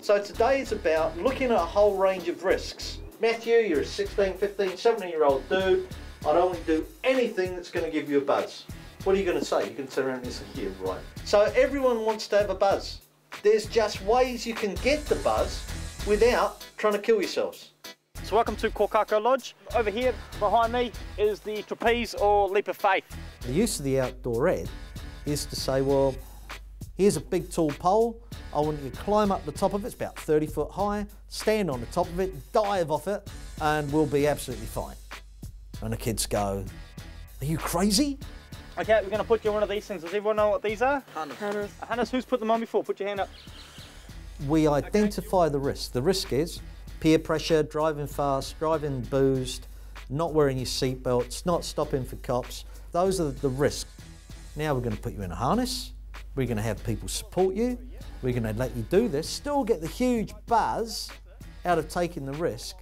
So today is about looking at a whole range of risks. Matthew, you're a 16, 15, 17-year-old dude. I don't want to do anything that's going to give you a buzz. What are you going to say? You can turn around and say, yeah, right. So everyone wants to have a buzz. There's just ways you can get the buzz without trying to kill yourselves. So welcome to Kokako Lodge. Over here behind me is the trapeze or leap of faith. The use of the outdoor ed is to say, well, here's a big tall pole. I want you to climb up the top of it. It's about 30 foot high. Stand on the top of it, dive off it, and we'll be absolutely fine. And the kids go, are you crazy? Okay, we're going to put you on one of these things. Does everyone know what these are? Harness. Harness, who's put them on before? Put your hand up. We identify the risk. The risk is peer pressure, driving fast, driving boozed, not wearing your seatbelts, not stopping for cops. Those are the risks. Now we're going to put you in a harness. We're going to have people support you. We're going to let you do this, still get the huge buzz out of taking the risk,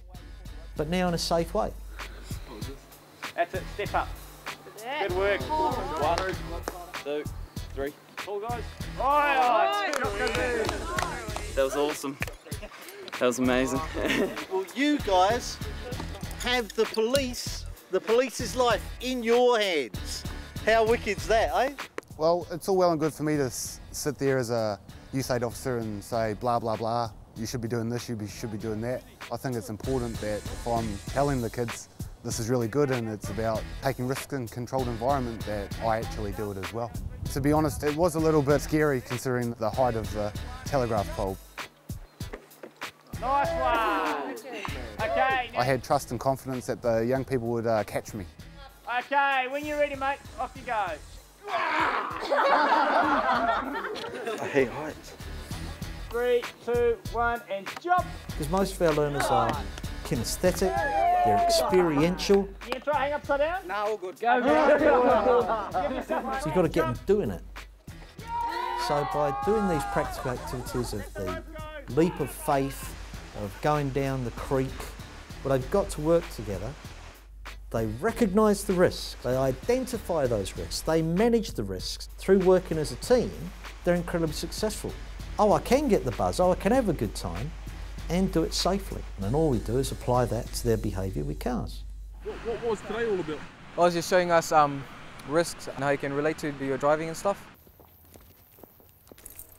but now in a safe way. That's it, step up. Good work. 1, 2, 3. All guys. That was awesome. That was amazing. Well, you guys have the police's life in your hands. How wicked's that, eh? Well, it's all well and good for me to sit there as a youth aid officer and say blah, blah, blah. You should be doing this, you should be doing that. I think it's important that if I'm telling the kids this is really good and it's about taking risks in a controlled environment, that I actually do it as well. To be honest, it was a little bit scary considering the height of the telegraph pole. Nice one. Okay. I had trust and confidence that the young people would catch me. Okay, when you're ready, mate, off you go. I hate heights. 3, 2, 1, and jump. Because most of our learners are kinesthetic, they're experiential. You can try hang upside down? No, all good. Go. So you've got to get them doing it. So by doing these practical activities of the leap of faith, of going down the creek, well, they've got to work together. They recognise the risks, they identify those risks, they manage the risks. Through working as a team, they're incredibly successful. Oh, I can get the buzz, oh, I can have a good time, and do it safely. And then all we do is apply that to their behaviour with cars. What was today all about? I was just showing us risks and how you can relate to your driving and stuff.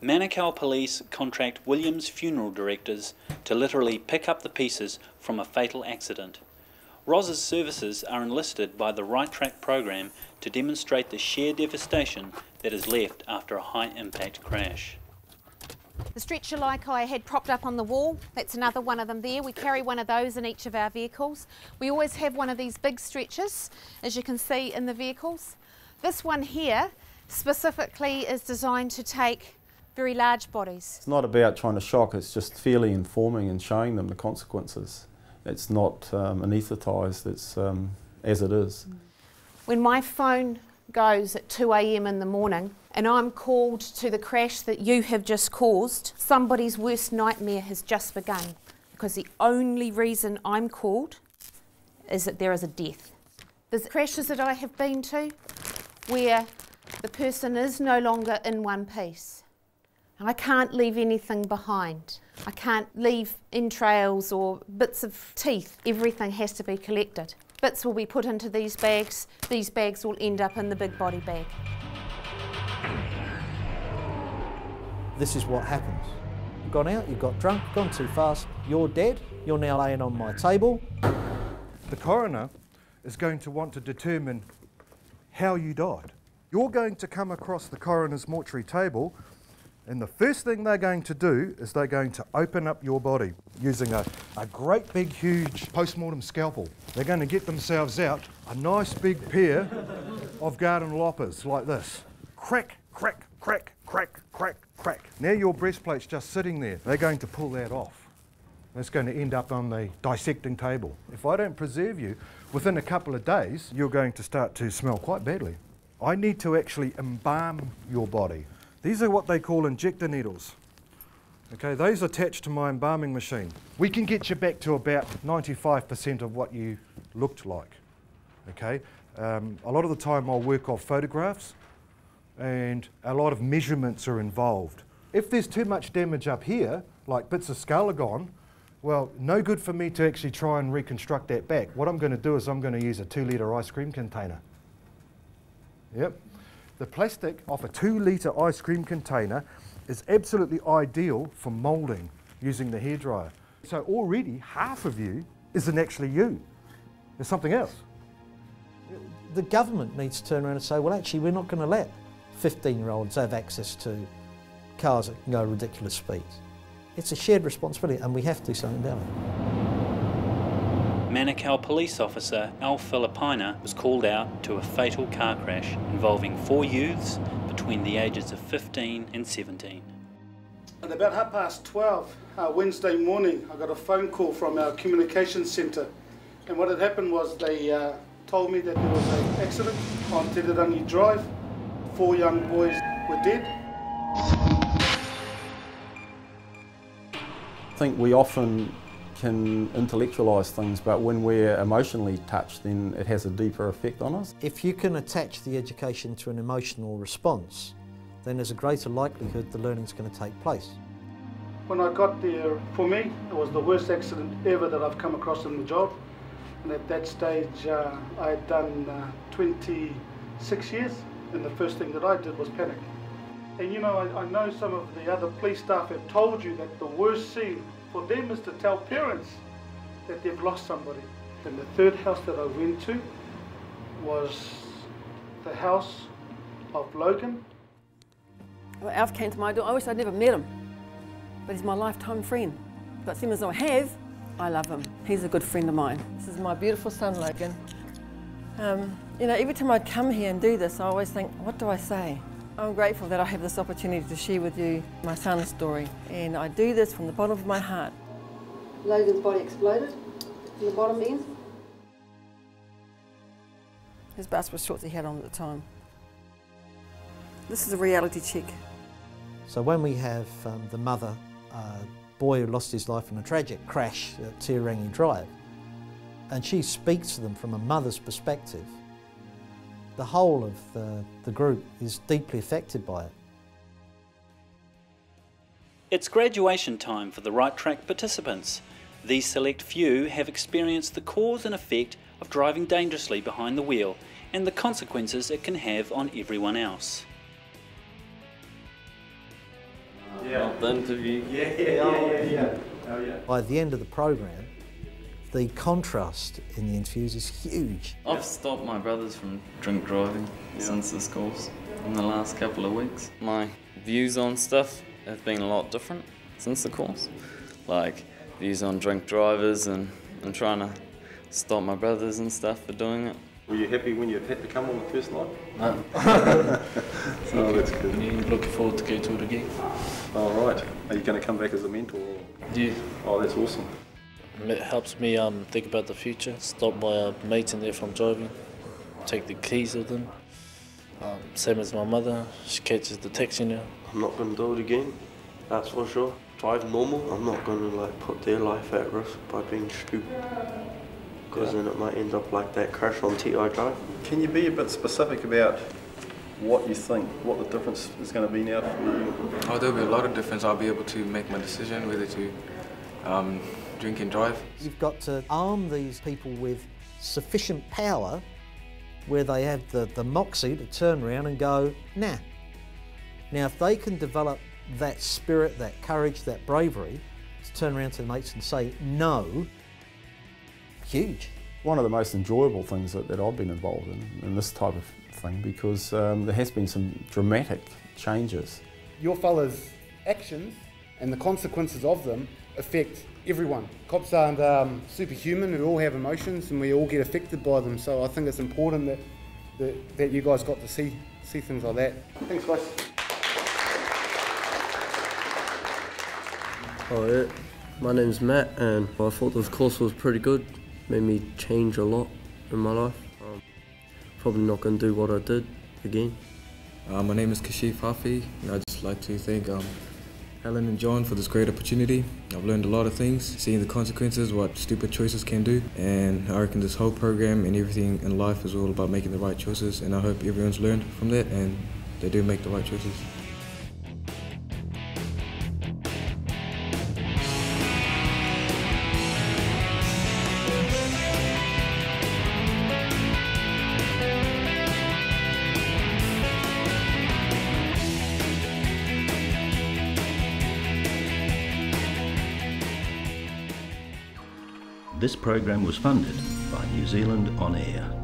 Manukau Police contract Williams Funeral Directors to literally pick up the pieces from a fatal accident. ROS's services are enlisted by the Right Track program to demonstrate the sheer devastation that is left after a high-impact crash. The stretcher like I had propped up on the wall, that's another one of them there. We carry one of those in each of our vehicles. We always have one of these big stretchers, as you can see in the vehicles. This one here specifically is designed to take very large bodies. It's not about trying to shock, it's just fairly informing and showing them the consequences. It's not anaesthetised, it's as it is. When my phone goes at 2 AM in the morning and I'm called to the crash that you have just caused, somebody's worst nightmare has just begun, because the only reason I'm called is that there is a death. There's crashes that I have been to where the person is no longer in one piece. I can't leave anything behind. I can't leave entrails or bits of teeth. Everything has to be collected. Bits will be put into these bags will end up in the big body bag. This is what happens. You've gone out, you've got drunk, gone too fast, you're dead, you're now laying on my table. The coroner is going to want to determine how you died. You're going to come across the coroner's mortuary table, and the first thing they're going to do is they're going to open up your body using a great big huge post-mortem scalpel. They're going to get themselves out a nice big pair of garden loppers like this. Crack, crack, crack, crack, crack, crack. Now your breastplate's just sitting there. They're going to pull that off. That's going to end up on the dissecting table. If I don't preserve you, within a couple of days, you're going to start to smell quite badly. I need to actually embalm your body. These are what they call injector needles. Okay, those attached to my embalming machine. We can get you back to about 95% of what you looked like. Okay, a lot of the time I'll work off photographs, and a lot of measurements are involved. If there's too much damage up here, like bits of skull are gone, well, no good for me to actually try and reconstruct that back. What I'm going to do is I'm going to use a 2-litre ice cream container. Yep. The plastic off a 2-litre ice cream container is absolutely ideal for moulding using the hairdryer. So already half of you isn't actually you. There's something else. The government needs to turn around and say, well, actually, we're not going to let 15-year-olds have access to cars that can go ridiculous speeds. It's a shared responsibility and we have to do something about it. Manukau police officer Al Filipina was called out to a fatal car crash involving 4 youths between the ages of 15 and 17. At about 12:30 Wednesday morning, I got a phone call from our communications centre, and what had happened was they told me that there was an accident on Tirirangi Drive. 4 young boys were dead. I think we often can intellectualise things, but when we're emotionally touched, then it has a deeper effect on us. If you can attach the education to an emotional response, then there's a greater likelihood the learning's going to take place. When I got there, for me, it was the worst accident ever that I've come across in the job. And at that stage, I had done 26 years, and the first thing that I did was panic. And you know, I know some of the other police staff have told you that the worst scene for them is to tell parents that they've lost somebody. And the third house that I went to was the house of Logan. Well, Alf came to my door. I wish I'd never met him, but he's my lifetime friend. But seeing as I have, I love him. He's a good friend of mine. This is my beautiful son, Logan. You know, every time I come here and do this, I always think, what do I say? I'm grateful that I have this opportunity to share with you my son's story, and I do this from the bottom of my heart. Logan's body exploded in the bottom end. His bust was shorts he had on at the time. This is a reality check. So when we have the mother, boy who lost his life in a tragic crash at Tirirangi Drive, and she speaks to them from a mother's perspective, the whole of the group is deeply affected by it. It's graduation time for the Right Track participants. These select few have experienced the cause and effect of driving dangerously behind the wheel and the consequences it can have on everyone else. Yeah, the interview. By the end of the program, the contrast in the interviews is huge. I've stopped my brothers from drink driving since this course in the last couple of weeks. My views on stuff have been a lot different since the course. Like views on drink drivers and trying to stop my brothers and stuff for doing it. Were you happy when you had to come on the first night? No. Oh, that's good. I'm looking forward to go to it again. All right. Are you going to come back as a mentor? Yeah. Oh, that's awesome. It helps me think about the future, stop my mates in there from driving, take the keys with them. Same as my mother, she catches the taxi now. I'm not going to do it again, that's for sure. Drive normal, I'm not going to put their life at risk by being stupid. Because then it might end up like that crash on TI Drive. Can you be a bit specific about what you think, what the difference is going to be now for you? Oh, there'll be a lot of difference. I'll be able to make my decision whether to drink and drive. You've got to arm these people with sufficient power where they have the moxie to turn around and go, nah. Now, if they can develop that spirit, that courage, that bravery to turn around to their mates and say no, huge. One of the most enjoyable things that I've been involved in this type of thing, because there has been some dramatic changes. Your fellas' actions and the consequences of them affect everyone. Cops aren't superhuman, we all have emotions and we all get affected by them, so I think it's important that you guys got to see things like that. Thanks guys. Hi, my name's Matt and I thought this course was pretty good. Made me change a lot in my life. Probably not going to do what I did again. My name is Kashif Hafi, and I'd just like to thank Helen and John for this great opportunity. I've learned a lot of things, seeing the consequences, what stupid choices can do, and I reckon this whole program and everything in life is all about making the right choices, and I hope everyone's learned from that and they do make the right choices. This program was funded by New Zealand On Air.